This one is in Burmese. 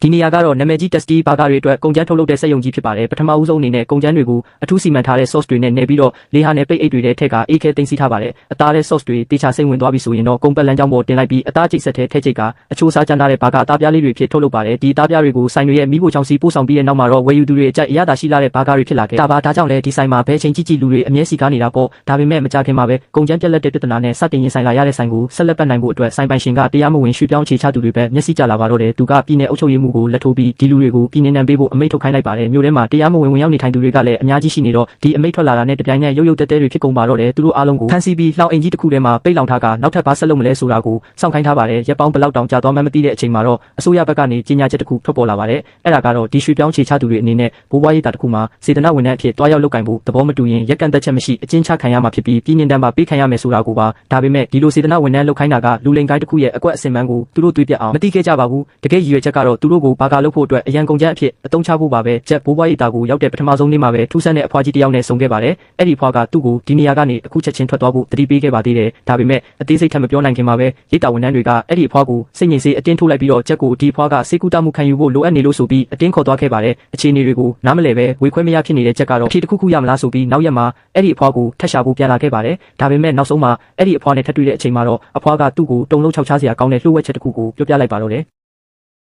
ဒီနေရာကတော့နာမည်ကြီး Tasty Burger တွေအတွက်ကုန်ကြမ်းထုတ်လုပ်တဲ့စက်ရုံကြီးဖြစ်ပါတယ်ပထမဦးဆုံးအနေနဲ့ကုန်ကြမ်းတွေကိုအထူးစီမံထားတဲ့ sauce တွေနဲ့နေပြီးတော့လေဟာနဲ့ပိတ်အိတ်တွေထဲထည့်ကအေးခဲသိမ်းဆည်းထားပါတယ်အသားတဲ့ sauce တွေတေချာစိမ့်ဝင်သွားပြီဆိုရင်တော့ကုန်ပတ်လန်းကြောင်းပေါ်တင်လိုက်ပြီးအသားကျိတ်ဆက်ထဲထည့်ချိတ်ကအချိုးစားကြမ်းထားတဲ့ဘာကအသားပြားလေးတွေဖြစ်ထုတ်လုပ်ပါတယ်ဒီအသားပြားတွေကိုဆိုင်တွေရဲ့မိဖို့ချောင်းစီပို့ဆောင်ပြီးတဲ့နောက်မှာတော့ဝယ်ယူသူတွေအကြိုက်အရသာရှိလာတဲ့ဘာကာတွေဖြစ်လာခဲ့တာပါဒါကြောင့်လည်းဒီဆိုင်မှာဘဲချိန်ကြီးလူတွေအမြဲစီကားနေတာပေါ့ဒါပေမဲ့မကြခင်မှာပဲကုန်ကြမ်းပြက်လက်တဲ့ပြဿနာနဲ့စတင်ရင်ဆိုင်လာရတဲ့ဆိုင်ကိုဆက်လက်ပတ်နိုင်ဖို့အတွက်ဆိုင်ပိုင်ရှင်ကတရားမဝင်ရွှေ့ပြောင်းခြေချသူတွေပဲမျက်စိကျလာပါတော့တယ်သူကပြည်내အုပ်ချုပ်ရေးမှုကိုလက်ထိုးပြီးဒီလူတွေကိုပြည်내နံပေးဖို့အမိန့်ထုတ်ခိုင်းလိုက်ပါတယ်မြို့ထဲမှာတရားမဝင်ဝင်ရောက်နေထိုင်သူတွေကလည်းအများကြီးရှိနေတော့ဒီအမိန့်ထွက်လာတာနဲ့တပြိုင်နက်ရုပ်တဲတွေဖြစ်ကုန်ပါတော့တယ်သူတို့အားလုံးကိုဖမ်းဆီးပြီးလှောင်အိမ်ကြီးတစ်ခုထဲမှာပိတ်လောင်ထားကနောက်ထပ်ဘာဆက်လုပ်မလဲဆိုတာကိုစောင့်ခိုင်းထားပါတယ်ရက်ပေါင်းဘလောက်တောင်ကြာသွားမှမသိတဲ့အချိန်မှာတော့အစိုးရဘက်ကနေကြေညာချက်တစ်ခုထွက်ပေါ်လာပါတယ်အဲ့ဒါကတော့ဒီရွှေ့ပြောင်းခြေချသူတွေအနေနဲ့ဘိုးဘွားရေးတာတစ်ခုမှာစေတနာဝန်ထမ်းအဖြစ်တွားရောက်လုပ်ကင်ဖို့သဘောမတူရင်ရက်ကန့်သက်ချက်မရှိအကျဉ်းချခံရမှာဖြစ်ပြီးပြည်내တန်းမှာပေးခံရမယ်ဆိုတာကိုပါဒါပေမဲ့ဒီလိုစေတနာဝန်ထမ်းလုပ်ခိုင်းတာကလူလိမ်ကိုင်းတစ်ခုရဲ့အကွက်အစင်ပန်းကိုသူတို့တွေးပြအောင်မသိခဲ့ကြပါဘူးတကယ်ရည်ရွယ်ချက်ကတော့သူတို့ကိုဘာကာလုပ်ဖို့အတွက်အရန်ကုန်ကြမ်းအဖြစ်အသုံးချဖို့ပါပဲချက်ဘိုးဘွားရေးတာကိုရောက်တဲ့ပထမဆုံးနေ့မှာပဲထူးဆန်းတဲ့အဖွားကြီးတစ်ယောက်နဲ့ဆုံခဲ့ပါတယ်အဲ့ဒီဖွားကသူ့ကိုဒီနေရာကနေအခုချက်ချင်းထွက်သွားဖို့တတိပေးခဲ့ပါသေးတယ်ဒါပေမဲ့အသေးစိတ်ထပ်မပြောနိုင်ခင်မှာပဲရေးတာဝန်ထမ်းတွေကအဲ့ဒီအဖွားကိုစိတ်ငြိမ်စေးအတင်းထုတ်လိုက်ပြီးတော့ချက်ကိုဒီဖွားကစေကူတာမှုခံယူဖို့လိုအပ်နေလို့ဆိုပြီးအတင်းခေါ်သွားခဲ့ပါတယ်အခြေအနေတွေကိုနားမလည်ပဲဝေခွဲမရဖြစ်နေတဲ့ချက်ကတော့အဖြေတစ်ခုခုရမလားဆိုပြီးနောက်ရက်မှာအဲ့ဒီအဖွားကိုထပ်ရှာဖို့ပြန်လာခဲ့ပါတယ်ဒါပေမဲ့နောက်ဆုံးမှာအဲ့ဒီအဖွားနဲ့ထပ်တွေ့တဲ့အချိန်မှာတော့အဖွားကသူ့ကိုတုံလုံးချောက်ချစရာကောင်းတဲ့လှုပ်ဝက်ချက်တစ်ခုကိုပြောပြလိုက်ပါတော့တယ်